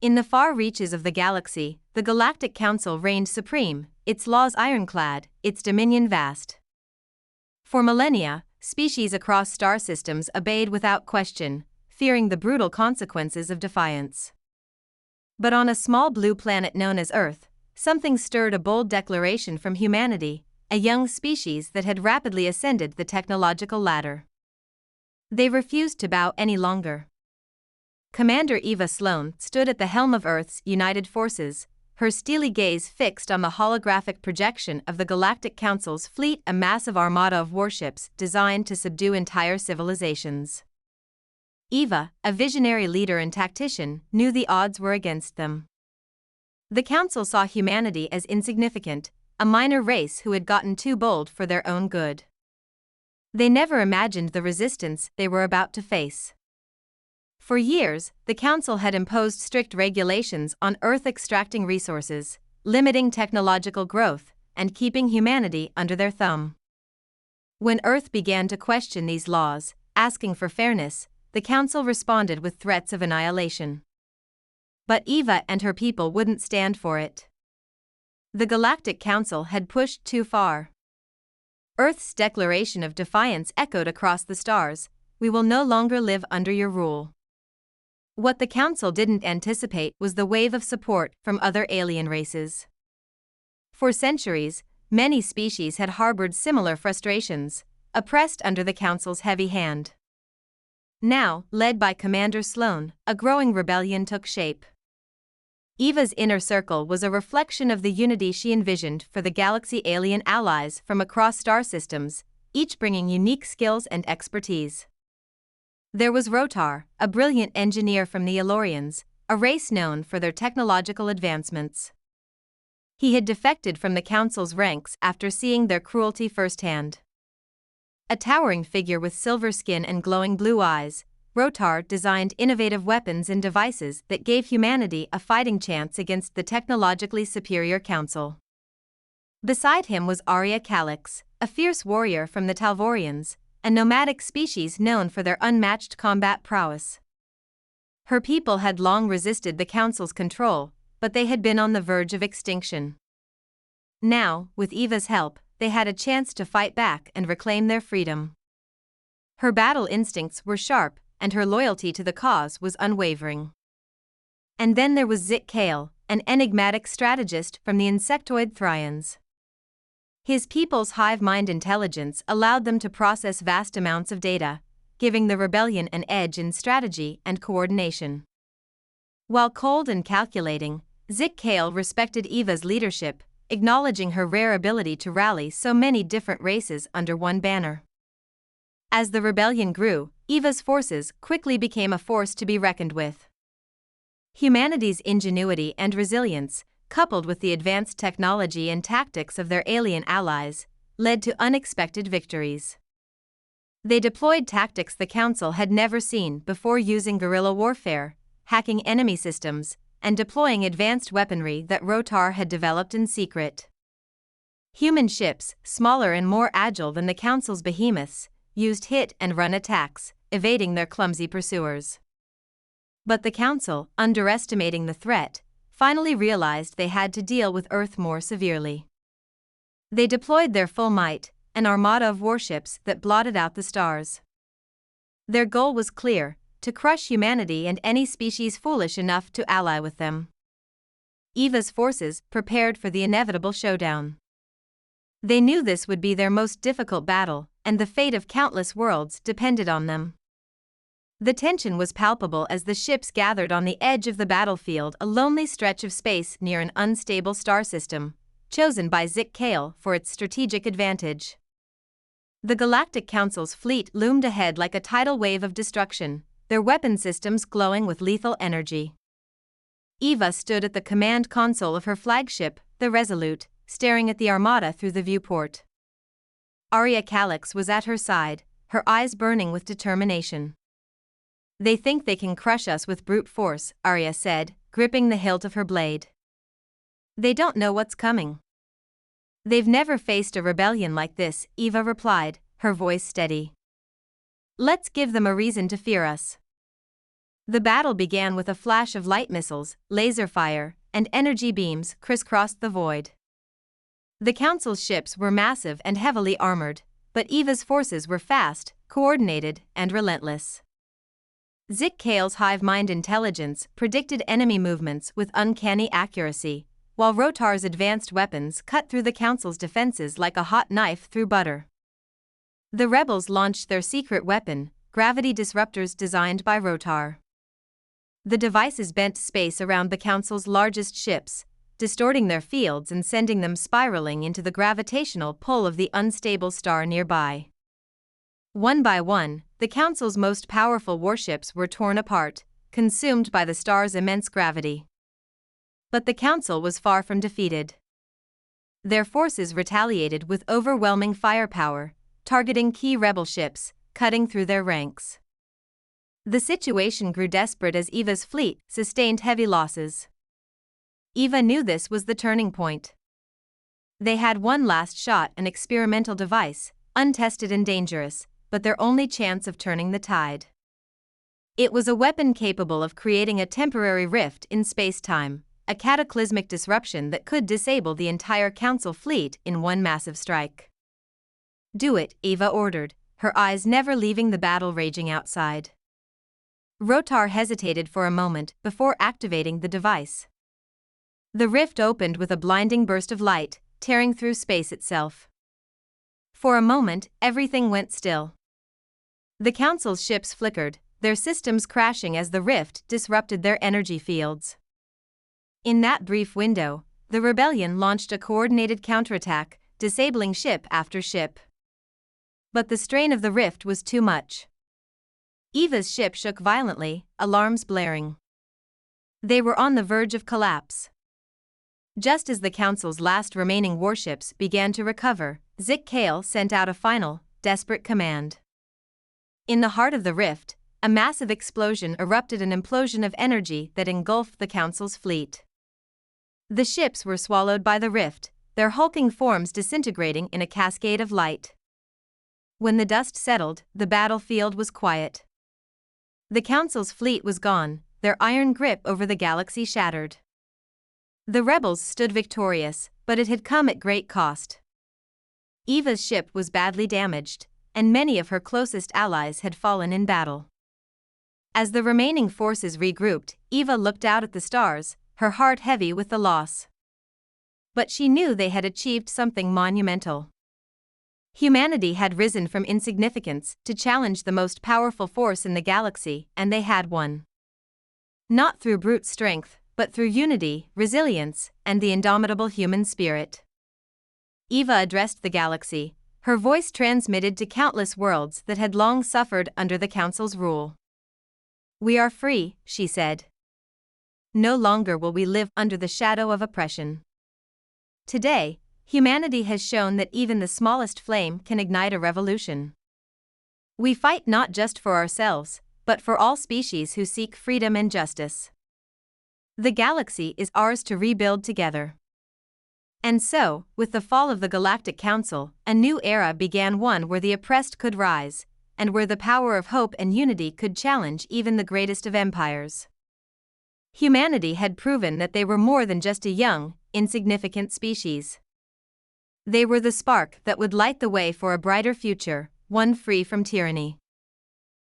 In the far reaches of the galaxy, the Galactic Council reigned supreme, its laws ironclad, its dominion vast. For millennia, species across star systems obeyed without question, fearing the brutal consequences of defiance. But on a small blue planet known as Earth, something stirred a bold declaration from humanity, a young species that had rapidly ascended the technological ladder. They refused to bow any longer. Commander Eva Sloan stood at the helm of Earth's united forces, her steely gaze fixed on the holographic projection of the Galactic Council's fleet, a massive armada of warships designed to subdue entire civilizations. Eva, a visionary leader and tactician, knew the odds were against them. The Council saw humanity as insignificant, a minor race who had gotten too bold for their own good. They never imagined the resistance they were about to face. For years, the Council had imposed strict regulations on Earth, extracting resources, limiting technological growth, and keeping humanity under their thumb. When Earth began to question these laws, asking for fairness, the Council responded with threats of annihilation. But Eva and her people wouldn't stand for it. The Galactic Council had pushed too far. Earth's declaration of defiance echoed across the stars: "We will no longer live under your rule." What the Council didn't anticipate was the wave of support from other alien races. For centuries, many species had harbored similar frustrations, oppressed under the Council's heavy hand. Now, led by Commander Sloan, a growing rebellion took shape. Eva's inner circle was a reflection of the unity she envisioned for the galaxy, alien allies from across star systems, each bringing unique skills and expertise. There was Rotar, a brilliant engineer from the Elorians, a race known for their technological advancements. He had defected from the Council's ranks after seeing their cruelty firsthand. A towering figure with silver skin and glowing blue eyes, Rotar designed innovative weapons and devices that gave humanity a fighting chance against the technologically superior Council. Beside him was Arya Calix, a fierce warrior from the Talvorians, a nomadic species known for their unmatched combat prowess. Her people had long resisted the Council's control, but they had been on the verge of extinction. Now, with Eva's help, they had a chance to fight back and reclaim their freedom. Her battle instincts were sharp, and her loyalty to the cause was unwavering. And then there was Zik Kale, an enigmatic strategist from the insectoid Thryans. His people's hive mind intelligence allowed them to process vast amounts of data, giving the rebellion an edge in strategy and coordination. While cold and calculating, Zik Kale respected Eva's leadership, acknowledging her rare ability to rally so many different races under one banner. As the rebellion grew, Eva's forces quickly became a force to be reckoned with. Humanity's ingenuity and resilience, coupled with the advanced technology and tactics of their alien allies, led to unexpected victories. They deployed tactics the Council had never seen before, using guerrilla warfare, hacking enemy systems, and deploying advanced weaponry that Rotar had developed in secret. Human ships, smaller and more agile than the Council's behemoths, used hit-and-run attacks, evading their clumsy pursuers. But the Council, underestimating the threat, finally realized they had to deal with Earth more severely. They deployed their full might, an armada of warships that blotted out the stars. Their goal was clear: to crush humanity and any species foolish enough to ally with them. Eva's forces prepared for the inevitable showdown. They knew this would be their most difficult battle, and the fate of countless worlds depended on them. The tension was palpable as the ships gathered on the edge of the battlefield, a lonely stretch of space near an unstable star system, chosen by Zik Kale for its strategic advantage. The Galactic Council's fleet loomed ahead like a tidal wave of destruction, their weapon systems glowing with lethal energy. Eva stood at the command console of her flagship, the Resolute, staring at the armada through the viewport. Arya Calix was at her side, her eyes burning with determination. "They think they can crush us with brute force," Arya said, gripping the hilt of her blade. "They don't know what's coming." "They've never faced a rebellion like this," Eva replied, her voice steady. "Let's give them a reason to fear us." The battle began with a flash of light missiles, laser fire, and energy beams crisscrossed the void. The Council's ships were massive and heavily armored, but Eva's forces were fast, coordinated, and relentless. Zik-Kale's hive-mind intelligence predicted enemy movements with uncanny accuracy, while Rotar's advanced weapons cut through the Council's defenses like a hot knife through butter. The rebels launched their secret weapon, gravity disruptors designed by Rotar. The devices bent space around the Council's largest ships, distorting their fields and sending them spiraling into the gravitational pull of the unstable star nearby. One by one, the Council's most powerful warships were torn apart, consumed by the star's immense gravity. But the Council was far from defeated. Their forces retaliated with overwhelming firepower, targeting key rebel ships, cutting through their ranks. The situation grew desperate as Eva's fleet sustained heavy losses. Eva knew this was the turning point. They had one last shot, an experimental device, untested and dangerous, but their only chance of turning the tide. It was a weapon capable of creating a temporary rift in space-time, a cataclysmic disruption that could disable the entire Council fleet in one massive strike. "Do it," Eva ordered, her eyes never leaving the battle raging outside. Rotar hesitated for a moment before activating the device. The rift opened with a blinding burst of light, tearing through space itself. For a moment, everything went still. The Council's ships flickered, their systems crashing as the rift disrupted their energy fields. In that brief window, the rebellion launched a coordinated counterattack, disabling ship after ship. But the strain of the rift was too much. Eva's ship shook violently, alarms blaring. They were on the verge of collapse. Just as the Council's last remaining warships began to recover, Zik-Kale sent out a final, desperate command. In the heart of the rift, a massive explosion erupted, an implosion of energy that engulfed the Council's fleet. The ships were swallowed by the rift, their hulking forms disintegrating in a cascade of light. When the dust settled, the battlefield was quiet. The Council's fleet was gone, their iron grip over the galaxy shattered. The rebels stood victorious, but it had come at great cost. Eva's ship was badly damaged, and many of her closest allies had fallen in battle. As the remaining forces regrouped, Eva looked out at the stars, her heart heavy with the loss. But she knew they had achieved something monumental. Humanity had risen from insignificance to challenge the most powerful force in the galaxy, and they had won. Not through brute strength, but through unity, resilience, and the indomitable human spirit. Eva addressed the galaxy, her voice transmitted to countless worlds that had long suffered under the Council's rule. "We are free," she said. "No longer will we live under the shadow of oppression. Today, humanity has shown that even the smallest flame can ignite a revolution. We fight not just for ourselves, but for all species who seek freedom and justice. The galaxy is ours to rebuild together." And so, with the fall of the Galactic Council, a new era began, one where the oppressed could rise, and where the power of hope and unity could challenge even the greatest of empires. Humanity had proven that they were more than just a young, insignificant species. They were the spark that would light the way for a brighter future, one free from tyranny.